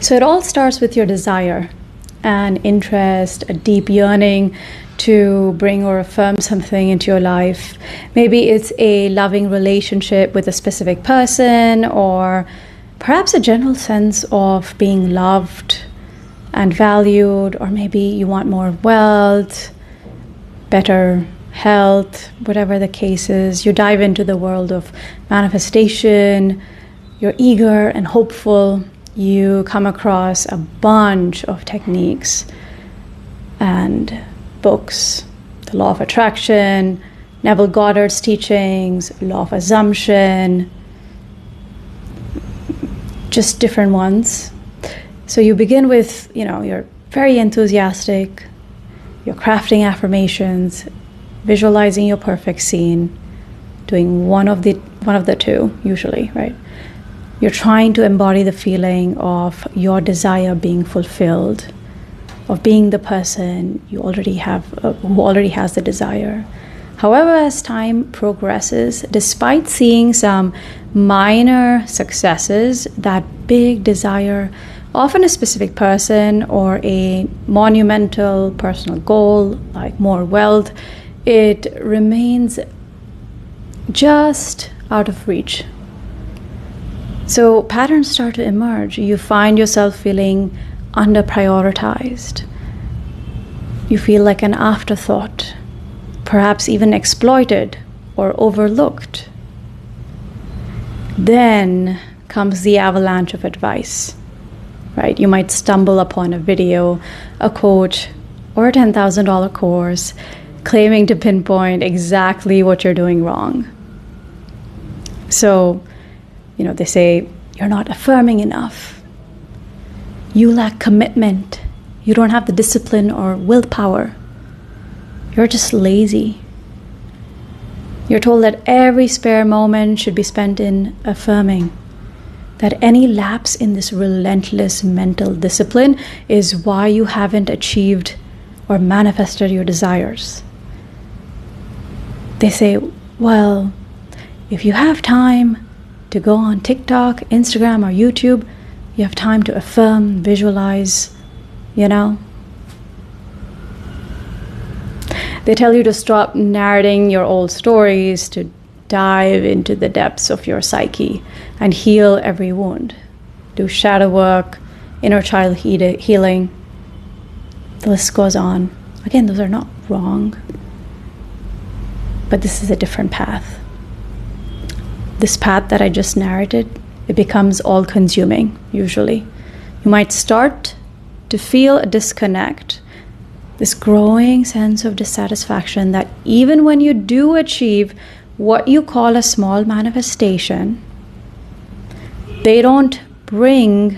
So it all starts with your desire, an interest, a deep yearning to bring or affirm something into your life. Maybe it's a loving relationship with a specific person, or perhaps a general sense of being loved and valued, or maybe you want more wealth, better health, whatever the case is. You dive into the world of manifestation, you're eager and hopeful. You come across a bunch of techniques and books, the law of attraction, Nevillegoddard's teachings, lawofassumption, just different ones. So you begin with, you're very enthusiastic, you're crafting affirmations, visualizing your perfect scene, doing one of the two usually, right? You're trying to embody the feeling of your desire being fulfilled, of being the person you already have, who already has the desire. However, as time progresses, despite seeing some minor successes, that big desire, often a specific person or a monumental personal goal, like more wealth, it remains just out of reach. So patterns start to emerge. You find yourself feeling under-prioritized. You feel like an afterthought, perhaps even exploited or overlooked. Then comes the avalanche of advice, right? You might stumble upon a video, a quote, or a $10,000 course claiming to pinpoint exactly what you're doing wrong. So, they say, you're not affirming enough. You lack commitment. You don't have the discipline or willpower. You're just lazy. You're told that every spare moment should be spent in affirming, that any lapse in this relentless mental discipline is why you haven't achieved or manifested your desires. They say, well, if you have time to go on TikTok, Instagram, or YouTube, you have time to affirm, visualize, They tell you to stop narrating your old stories, to dive into the depths of your psyche and heal every wound. Do shadow work, innerchild healing. The list goes on. Again, those are not wrong, but this is a different path. This path that I just narrated, it becomes all-consuming, usually. You might start to feel a disconnect, this growing sense of dissatisfaction that even when you do achieve what you call a small manifestation, they don't bring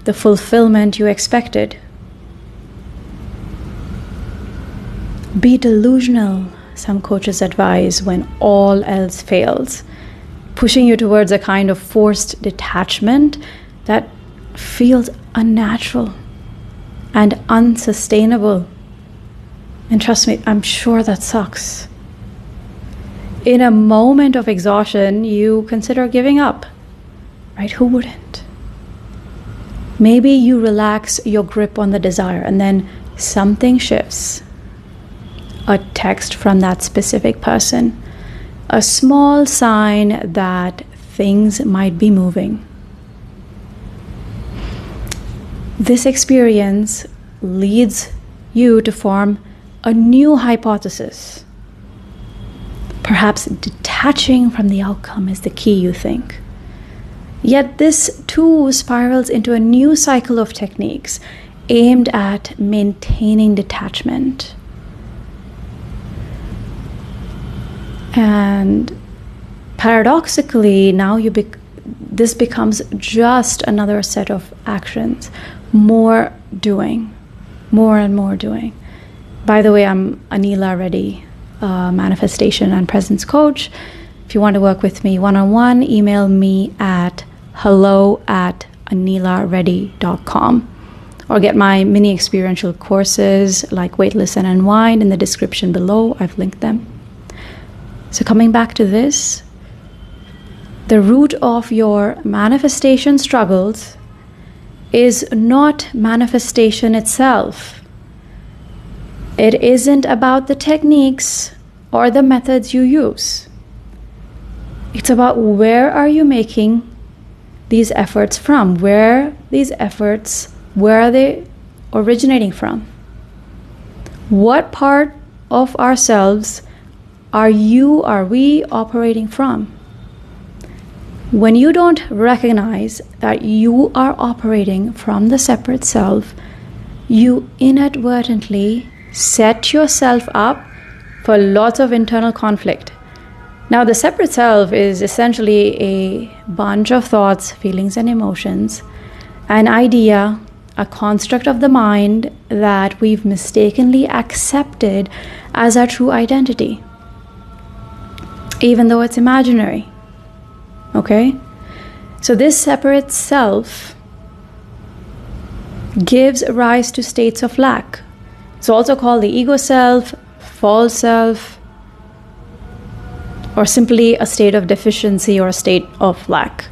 the fulfillment you expected. Be delusional, some coaches advise, when all else fails, pushing you towards a kind of forced detachment that feels unnatural and unsustainable. And trust me, I'm sure that sucks. In a moment of exhaustion, you consider giving up, right? Who wouldn't? Maybe you relax your grip on the desire and then something shifts. A text from that specific person, a small sign that things might be moving. This experience leads you to form a new hypothesis. Perhaps detaching from the outcome is the key, you think. Yet this too spirals into a new cycle of techniques aimed at maintaining detachment. And paradoxically, now this becomes just another set of actions, more doing, more and more doing. By the way, I'm UNLABEL, manifestation and presence coach. If you want to work with me one-on-one, email me at hello@theanilareddy.com, or get my mini experiential courses like Weightless and Unwind in the description below. I've linked them. So coming back to this, the root of your manifestation struggles is not manifestation itself. It isn't about the techniques or the methods you use. It's about where are you making these efforts from? Where are they originating from? What part of ourselves are we operating from? When you don't recognize that you are operating from the separate self, you inadvertently set yourself up for lots of internal conflict. Now, the separate self is essentially a bunch of thoughts, feelings, and emotions, an idea, a construct of the mind that we've mistakenly accepted as our true identity, even though it's imaginary. Okay? So this separate self gives rise to states of lack. It's also called the ego self, false self, or simply a state of deficiency or a state of lack.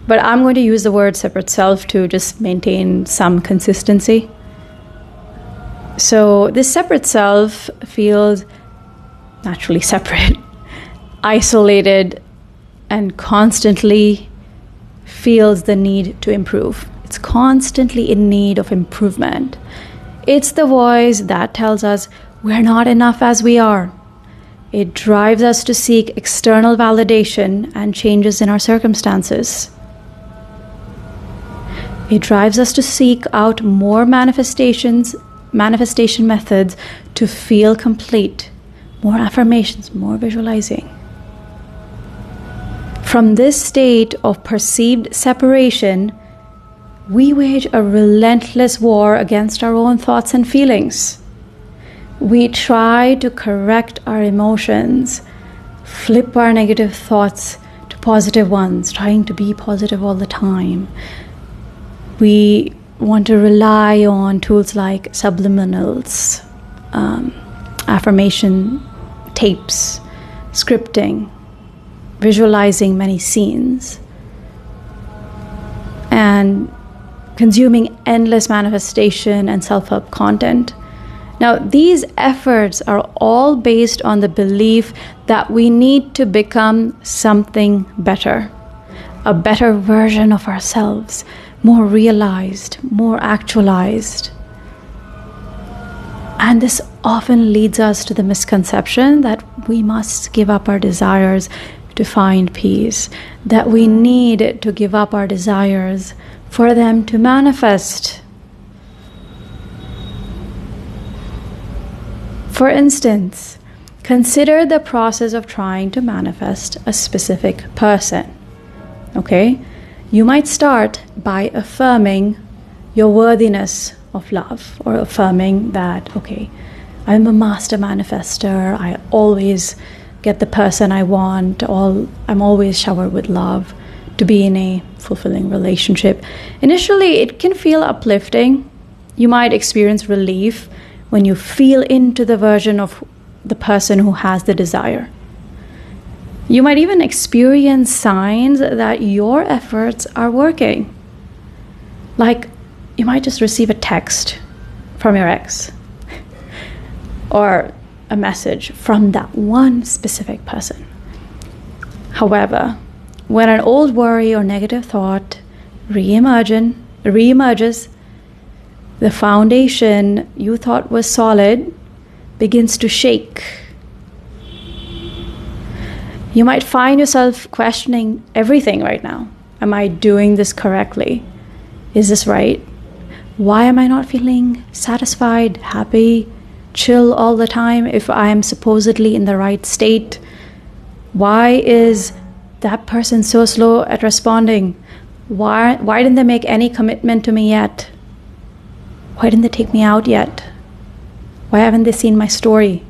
But I'm going to use the word separate self to just maintain some consistency. So this separate self feels naturally separate, isolated, and constantly feels the need to improve. It's constantly in need of improvement. It's the voice that tells us we're not enough as we are. It drives us to seek external validation and changes in our circumstances. It drives us to seek out more manifestation methods to feel complete, more affirmations, more visualizing. From this state of perceived separation, we wage a relentless war against our own thoughts and feelings. We try to correct our emotions, flip our negative thoughts to positive ones, trying to be positive all the time. We want to rely on tools like subliminals, affirmation tapes, scripting, visualizing many scenes, and consuming endless manifestation and self-help content. Now, these efforts are all based on the belief that we need to become something better, a better version of ourselves, more realized, more actualized. And this often leads us to the misconception that we must give up our desires to find peace, that we need to give up our desires for them to manifest. For instance, consider the process of trying to manifest a specific person. Okay? You might start by affirming your worthiness of love, or affirming that, okay, I'm a master manifester, I always get the person I want, I'm always showered with love, to be in a fulfilling relationship. Initially, it can feel uplifting. You might experience relief when you feel into the version of the person who has the desire. You might even experience signs that your efforts are working. Like, you might just receive a text from your ex or a message from that one specific person. However, when an old worry or negative thought reemerges, the foundation you thought was solid begins to shake. You might find yourself questioning everything right now. Am I doing this correctly? Is this right? Why am I not feeling satisfied, happy, chill all the time if I am supposedly in the right state? Why is that person so slow at responding? Why didn't they make any commitment to me yet? Why didn't they take me out yet? Why haven't they seen my story?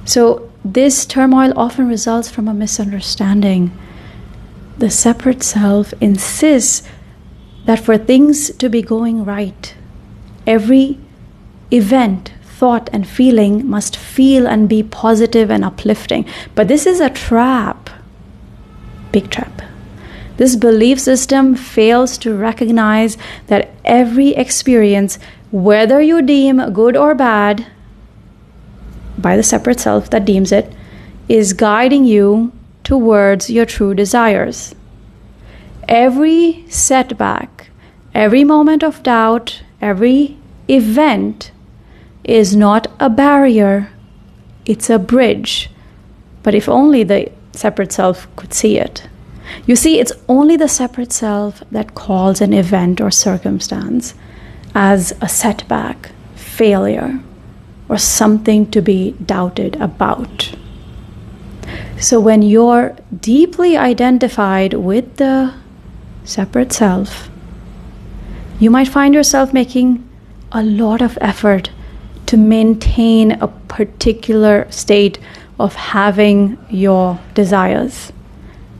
So this turmoil often results from a misunderstanding. The separate self insists that for things to be going right, every event, thought, and feeling must feel and be positive and uplifting. But this is a trap, big trap. This belief system fails to recognize that every experience, whether you deem good or bad, by the separate self that deems it, is guiding you towards your true desires. Every setback, every moment of doubt, every event is not a barrier, it's a bridge. But if only the separate self could see it. You see, it's only the separate self that calls an event or circumstance as a setback, failure, or something to be doubted about. So when you're deeply identified with the separate self, you might find yourself making a lot of effort to maintain a particular state of having your desires,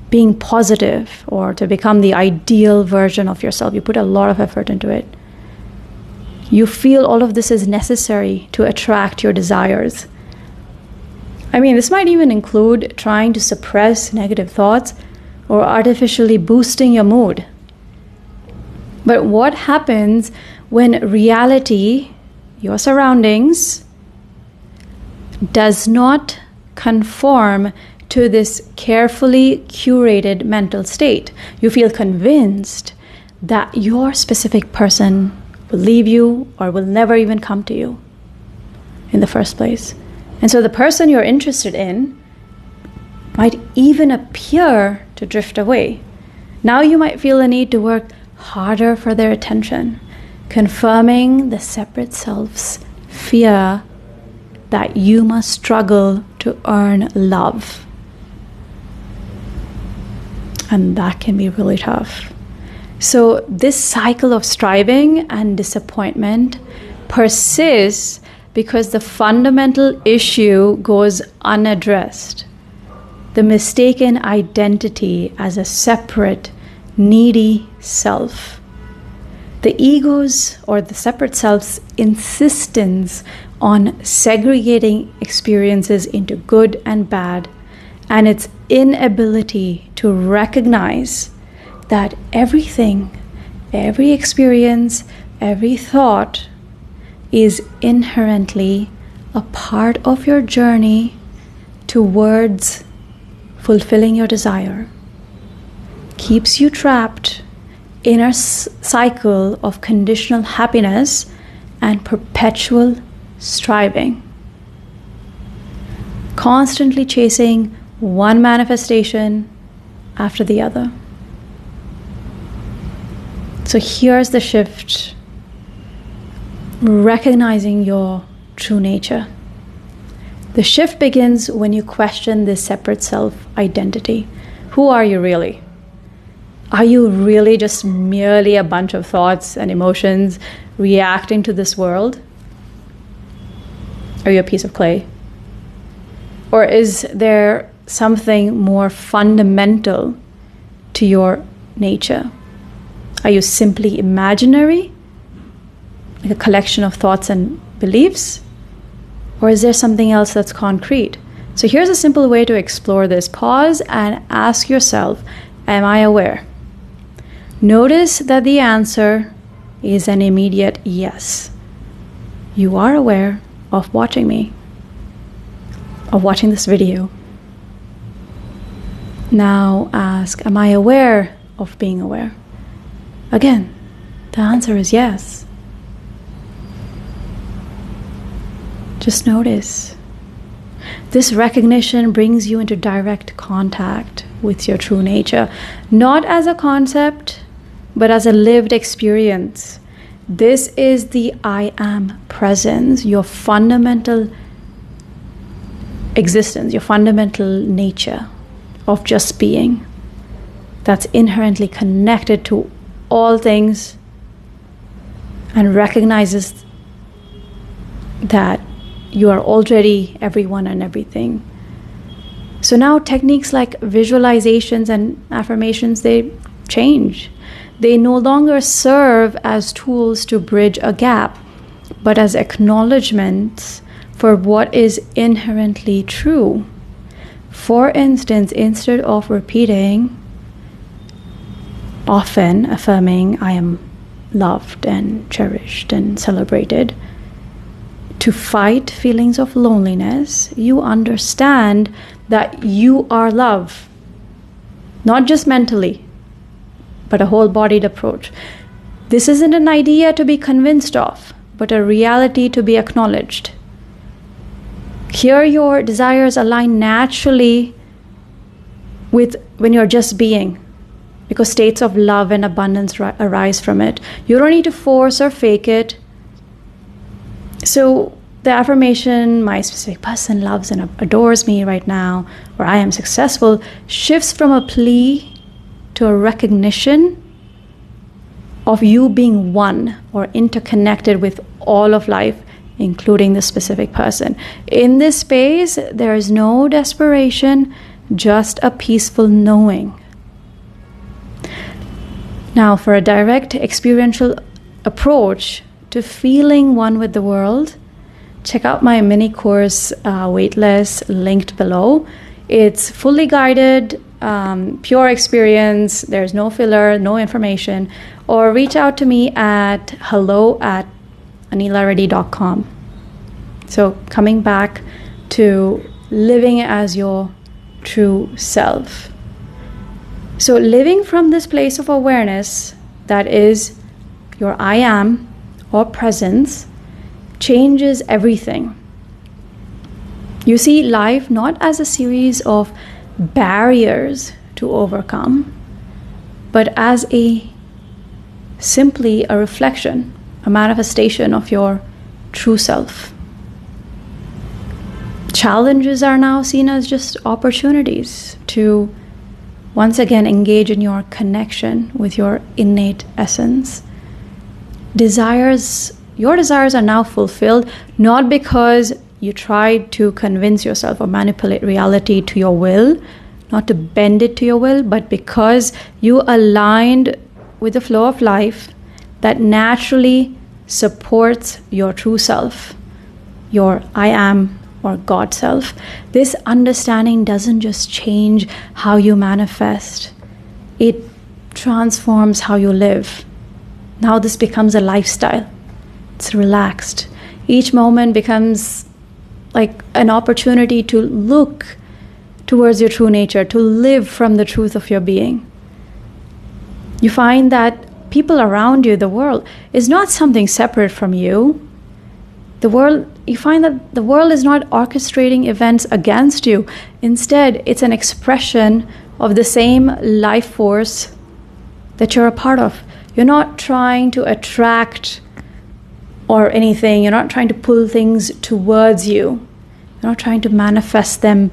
being positive, or to become the ideal version of yourself. You put a lot of effort into it. You feel all of this is necessary to attract your desires. I mean, this might even include trying to suppress negative thoughts or artificially boosting your mood. But what happens when reality, your surroundings, does not conform to this carefully curated mental state? You feel convinced that your specific person will leave you or will never even come to you in the first place. And so the person you're interested in might even appear to drift away. Now you might feel the need to work harder for their attention, confirming the separate self's fear that you must struggle to earn love. And that can be really tough. So this cycle of striving and disappointment persists because the fundamental issue goes unaddressed. The mistaken identity as a separate, needy self. The ego's or the separate self's insistence on segregating experiences into good and bad, and its inability to recognize that everything, every experience, every thought is inherently a part of your journey towards fulfilling your desire, keeps you trapped in a cycle of conditional happiness and perpetual striving, constantly chasing one manifestation after the other. So here's the shift: recognizing your true nature. The shift begins when you question this separate self identity. Who are you really? Are you really just merely a bunch of thoughts and emotions reacting to this world? Are you a piece of clay? Or is there something more fundamental to your nature? Are you simply imaginary, like a collection of thoughts and beliefs? Or is there something else that's concrete? So here's a simple way to explore this. Pause and ask yourself, am I aware? Notice that the answer is an immediate yes. You are aware of watching me, of watching this video. Now ask, am I aware of being aware? Again, the answer is yes. Just notice. This recognition brings you into direct contact with your true nature, not as a concept, but as a lived experience. This is the I am presence, your fundamental existence, your fundamental nature of just being, that's inherently connected to all things and recognizes that you are already everyone and everything. So now techniques like visualizations and affirmations, they change. They no longer serve as tools to bridge a gap, but as acknowledgments for what is inherently true. For instance, instead of repeating, often affirming I am loved and cherished and celebrated, to fight feelings of loneliness, you understand that you are love. Not just mentally, but a whole-bodied approach. This isn't an idea to be convinced of, but a reality to be acknowledged. Here your desires align naturally with when you're just being, because states of love and abundance arise from it. You don't need to force or fake it. So the affirmation, my specific person loves and adores me right now, or I am successful, shifts from a plea to a recognition of you being one or interconnected with all of life, including the specific person. In this space, there is no desperation, just a peaceful knowing. Now, for a direct experiential approach to feeling one with the world, check out my mini course, Weightless, linked below. It's fully guided, pure experience. There's no filler, no information. Or reach out to me at hello@theanilareddy.com. So coming back to living as your true self. So living from this place of awareness that is your I am or presence changes everything. You see life not as a series of barriers to overcome, but as simply a reflection, a manifestation of your true self. Challenges are now seen as just opportunities to once again engage in your connection with your innate essence. Your desires are now fulfilled, not because you tried to convince yourself or manipulate reality to your will, not to bend it to your will, but because you aligned with the flow of life that naturally supports your true self, your I am or God self. This understanding doesn't just change how you manifest, it transforms how you live. Now this becomes a lifestyle. It's relaxed. Each moment becomes like an opportunity to look towards your true nature, to live from the truth of your being. You find that people around you, the world, is not something separate from you. You find that the world is not orchestrating events against you. Instead, it's an expression of the same life force that you're a part of. You're not trying to attract or anything. You're not trying to pull things towards you. You're not trying to manifest them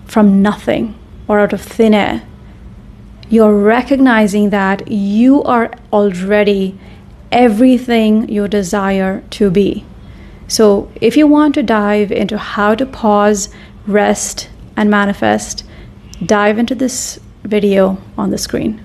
from nothing or out of thin air. You're recognizing that you are already everything you desire to be. So if you want to dive into how to pause, rest, and manifest, dive into this video on the screen.